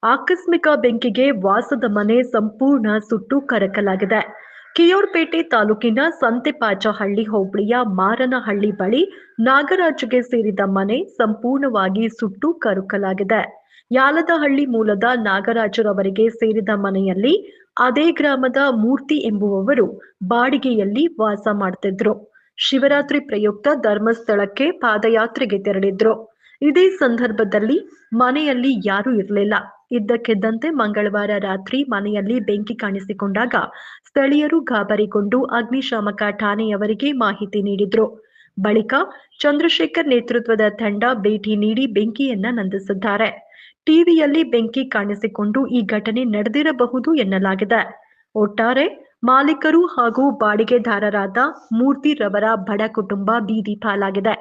ಆಕಸ್ಮಿಕ ಬೆಂಕಿಗೆ ವಾಸದ ಮನೆ ಸಂಪೂರ್ಣ ಸುಟ್ಟು ಕರಕಲಾಗಿದೆ. ಕಿಯೋರ್ಪೇಟೆ ತಾಲೂಕಿನ ಸಂತೆಪಾಚಹಳ್ಳಿ ಹೋಬಳಿಯ ಮಾರನಹಳ್ಳಿ ಬಳಿ ನಾಗರಾಜ್ಗೆ ಸೇರಿದ ಮನೆ ಸಂಪೂರ್ಣವಾಗಿ ಸುಟ್ಟು ಕರಕಲಾಗಿದೆ. ಯಾಲದಹಳ್ಳಿ ಮೂಲದ ನಾಗರಾಜರವರಿಗೆ ಸೇರಿದ ಮನೆಯಲ್ಲಿ ಅದೇ ಗ್ರಾಮದ ಮೂರ್ತಿ ಎಂಬುವವರು ಬಾಡಿಗೆಯಲ್ಲಿ ವಾಸ ಮಾಡ್ತಿದ್ರು. ಶಿವರಾತ್ರಿ ಪ್ರಯುಕ್ತ ಧರ್ಮಸ್ಥಳಕ್ಕೆ ಪಾದಯಾತ್ರೆಗೆ ತೆರಳಿದ್ರು. ಇದೇ ಸಂದರ್ಭದಲ್ಲಿ ಮನೆಯಲ್ಲಿ ಯಾರೂ ಇರಲಿಲ್ಲ. ಇದ್ದಕ್ಕಿದ್ದಂತೆ ಮಂಗಳವಾರ ರಾತ್ರಿ ಮನೆಯಲ್ಲಿ ಬೆಂಕಿ ಕಾಣಿಸಿಕೊಂಡಾಗ ಸ್ಥಳೀಯರು ಗಾಬರಿಗೊಂಡು ಅಗ್ನಿಶಾಮಕ ಠಾಣೆಯವರಿಗೆ ಮಾಹಿತಿ ನೀಡಿದ್ರು. ಬಳಿಕ ಚಂದ್ರಶೇಖರ್ ನೇತೃತ್ವದ ತಂಡ ಭೇಟಿ ನೀಡಿ ಬೆಂಕಿಯನ್ನ ನಂದಿಸಿದ್ದಾರೆ. ಟಿವಿಯಲ್ಲಿ ಬೆಂಕಿ ಕಾಣಿಸಿಕೊಂಡು ಈ ಘಟನೆ ನಡೆದಿರಬಹುದು ಎನ್ನಲಾಗಿದೆ. ಒಟ್ಟಾರೆ ಮಾಲೀಕರು ಹಾಗೂ ಬಾಡಿಗೆದಾರರಾದ ಮೂರ್ತಿರವರ ಬಡ ಕುಟುಂಬ ಬೀದಿ ಪಾಲಾಗಿದೆ.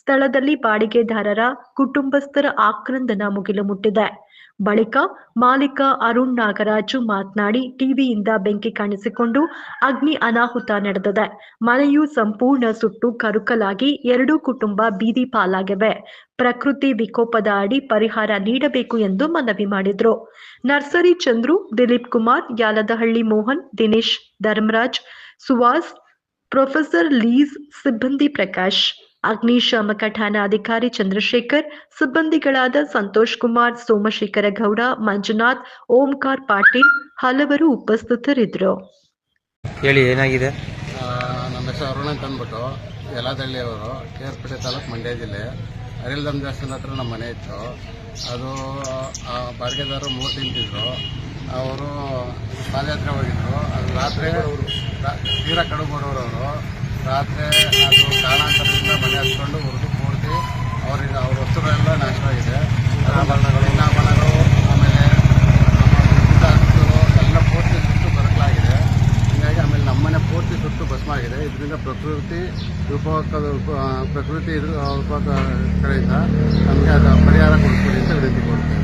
ಸ್ಥಳದಲ್ಲಿ ಬಾಡಿಗೆದಾರರ ಕುಟುಂಬಸ್ಥರ ಆಕ್ರಂದನ ಮುಗಿಲು ಮುಟ್ಟಿದೆ. ಬಳಿಕ ಮಾಲೀಕ ಅರುಣ್ ನಾಗರಾಜು ಮಾತನಾಡಿ, ಟಿವಿಯಿಂದ ಬೆಂಕಿ ಕಾಣಿಸಿಕೊಂಡು ಅಗ್ನಿ ಅನಾಹುತ ನಡೆದಿದೆ. ಮನೆಯು ಸಂಪೂರ್ಣ ಸುಟ್ಟು ಕರಕಲಾಗಿ ಎರಡೂ ಕುಟುಂಬ ಬೀದಿ ಪಾಲಾಗಿವೆ. ಪ್ರಕೃತಿ ವಿಕೋಪದ ಅಡಿ ಪರಿಹಾರ ನೀಡಬೇಕು ಎಂದು ಮನವಿ ಮಾಡಿದ್ರು. Nursery Chandru, Dilip Kumar, Yaladahalli Mohan, Dinesh, Dharmaraj, Suvas, professor Lees, ಸಿಬ್ಬಂದಿ ಪ್ರಕಾಶ್, ಅಗ್ನಿಶಾಮಕ ಠಾಣಾ ಅಧಿಕಾರಿ ಚಂದ್ರಶೇಖರ್, ಸಿಬ್ಬಂದಿಗಳಾದ ಸಂತೋಷ್ ಕುಮಾರ್, ಸೋಮಶೇಖರ ಗೌಡ, ಮಂಜುನಾಥ್, ಓಂಕಾರ್ ಪಾಟೀಲ್ ಹಲವರು ಉಪಸ್ಥಿತರಿದ್ದರು. ಹೇಳಿ, ಏನಾಗಿದೆ? ನಮ್ಮ ಹೆಸರು ಅರುಣ್ ಅಂತ ಅಂದ್ಬಿಟ್ಟು ಯಲದಹಳ್ಳಿಯವರು, ಕಿಯೋರ್ಪೇಟೆ ತಾಲೂಕು, ಮಂಡ್ಯ ಜಿಲ್ಲೆ. ಅರಿಲ್ದಮ್ ದೇವಸ್ಥಾನ ಹತ್ರ ನಮ್ಮ ಮನೆ ಇತ್ತು. ಅದು ಬಾಡಿಗೆದಾರರು ಮೂರ್ತಿ ನಿಂತಿದ್ರು. ಅವರು ಪಾದಯಾತ್ರೆ ಹೋಗಿದ್ರು. ಅದು ರಾತ್ರಿ ತೀರಾ ಕಡುಬು ಮಾಡೋರವರು ರಾತ್ರಿ ಅದು ಕಾರಣಾಂತರದಿಂದ ಮನೆ ಹಚ್ಕೊಂಡು ಹುರಿದು ಪೂರ್ತಿ ಅವರಿಗೆ ಅವ್ರ ವಸ್ತುಗಳೆಲ್ಲ ನಾಶವಾಗಿದೆ. ಚಿನ್ನಾಭರಣಗಳು, ಆಮೇಲೆ ಎಲ್ಲ ಪೂರ್ತಿ ಸುಟ್ಟು ಬರಕಲಾಗಿದೆ. ಹೀಗಾಗಿ ಆಮೇಲೆ ನಮ್ಮನೆ ಪೂರ್ತಿ ಸುಟ್ಟು ಭಸ್ಮ ಆಗಿದೆ. ಇದರಿಂದ ಪ್ರಕೃತಿ ವಿಕೋಪದ ಕಡೆಯಿಂದ ನಮಗೆ ಅದು ಪರಿಹಾರ ಕೊಡಿಸ್ಕೊಡಿ ಅಂತ ವಿನಂತಿ ಕೊಡ್ತೇವೆ.